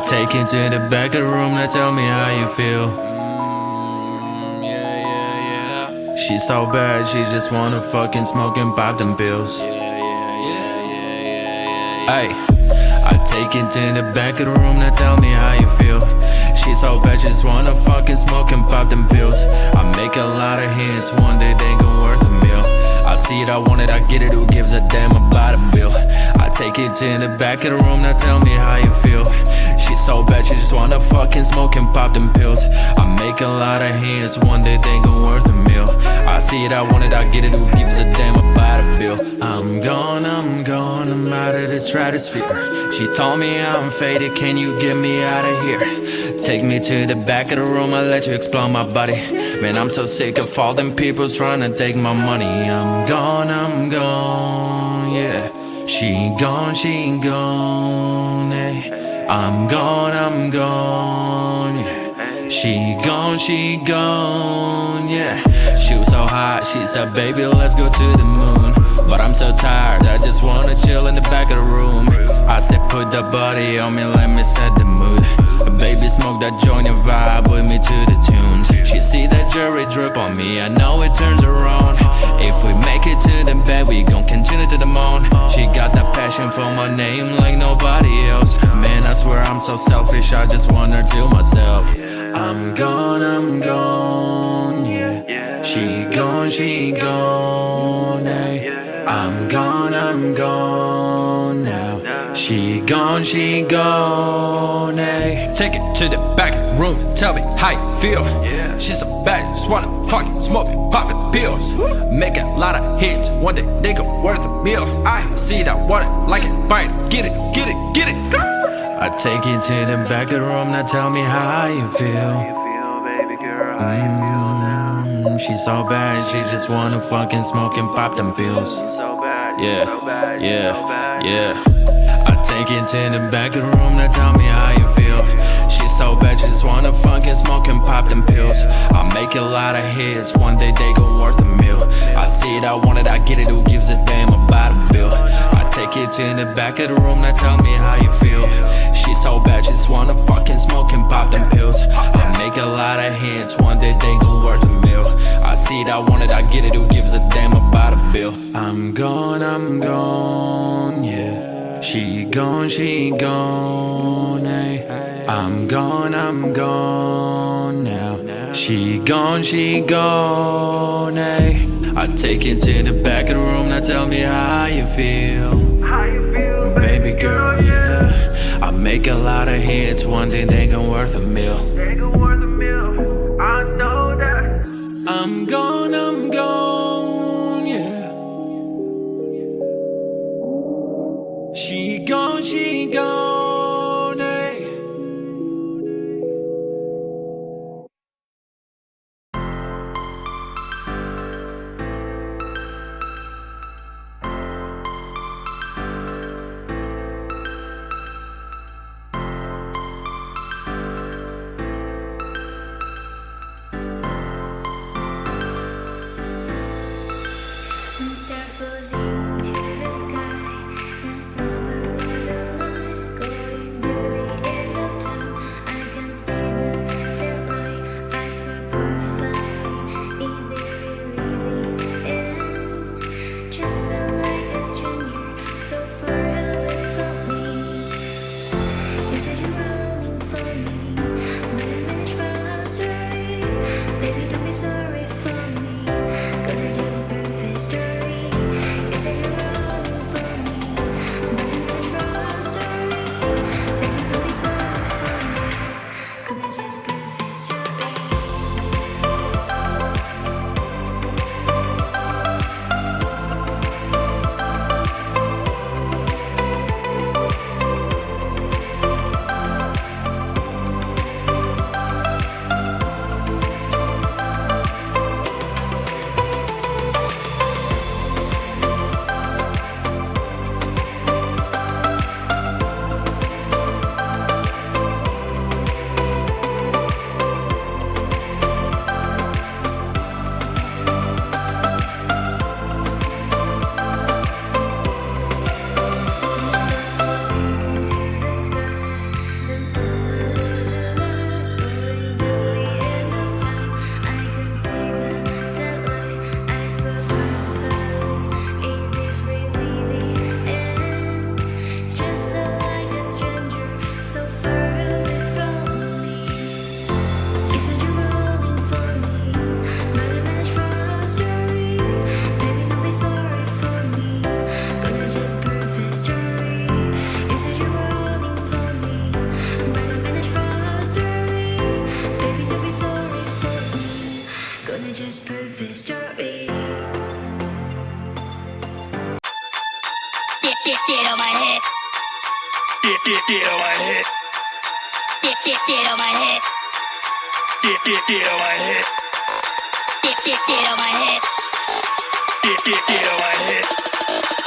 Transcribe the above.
take you to the back of the room, now tell me how you feel. She's so bad, she just wanna fucking smoke and pop them pills. Ay, I take you to the back of the room, now tell me how you feel. She's so bad, she just wanna fucking smoke and pop them pills. I make a lot of hits, one day they gon' worth a meal. I see it, I want it, I get it, who gives a damn about a bill? I take it to the back of the room, now tell me how you feel. She's so bad, she just wanna fucking smoke and pop them pills. I make a lot of hits, one day they gon' worth a meal. I see it, I want it, I get it, who gives a damn about a bill? I'm gone, I'm out of the stratosphere. She told me I'm faded, can you get me out of here? Take me to the back of the room, I'll let you explore my body. Man, I'm so sick of all them people trying to take my money. I'm gone, yeah. She gone, eh. I'm gone, yeah. She gone, yeah. She was so hot, she said, baby, let's go to the moon. But I'm so tired, I just wanna chill in the back of the room. I said, put the body on me, let me set the mood. Baby, smoke that joint and vibe with me to the tunes. She see that jewelry drip on me, I know it turns her on. If we make it to the bed, we gon' continue to the moon. She got that passion for my name like nobody else. Man, I swear I'm so selfish, I just want her to myself. I'm gone, yeah. She gone, eh. I'm gone now. She gone, eh. Take it to the back of the room, tell me how you feel. She's so bad, just wanna fucking smoke and pop it pills. Make a lot of hits, one day they go worth a meal. I see that water, like it, buy it, get it. I take you to the back of the room, now tell me how you feel. She's so bad, she just wanna fucking smoke and pop them pills. Yeah. I take you to the back of the room, now tell me how you feel. She's so bad, she just wanna fucking smoke and pop them pills. I make a lot of hits, one day they gon' worth a meal. I see it, I want it, I get it, who gives a damn about a bill? I take you to the back of the room, now tell me how you feel. She's so bad, she just wanna fucking smoke and pop them pills. I make a lot of hits, one day they gon' worth a meal. I see it, I want it, I get it, who gives a damn about a bill? I'm gone, yeah. She gone, eh. I'm gone now. She gone, eh. I take you to the back of the room, now tell me how you feel. Baby girl, yeah. I make a lot of hits, one day they gon' worth a meal. I know that. I'm gone, yeah. She gone, eh. Get on my head. Get on my head. Get on my head. Get on my head. Get on my head.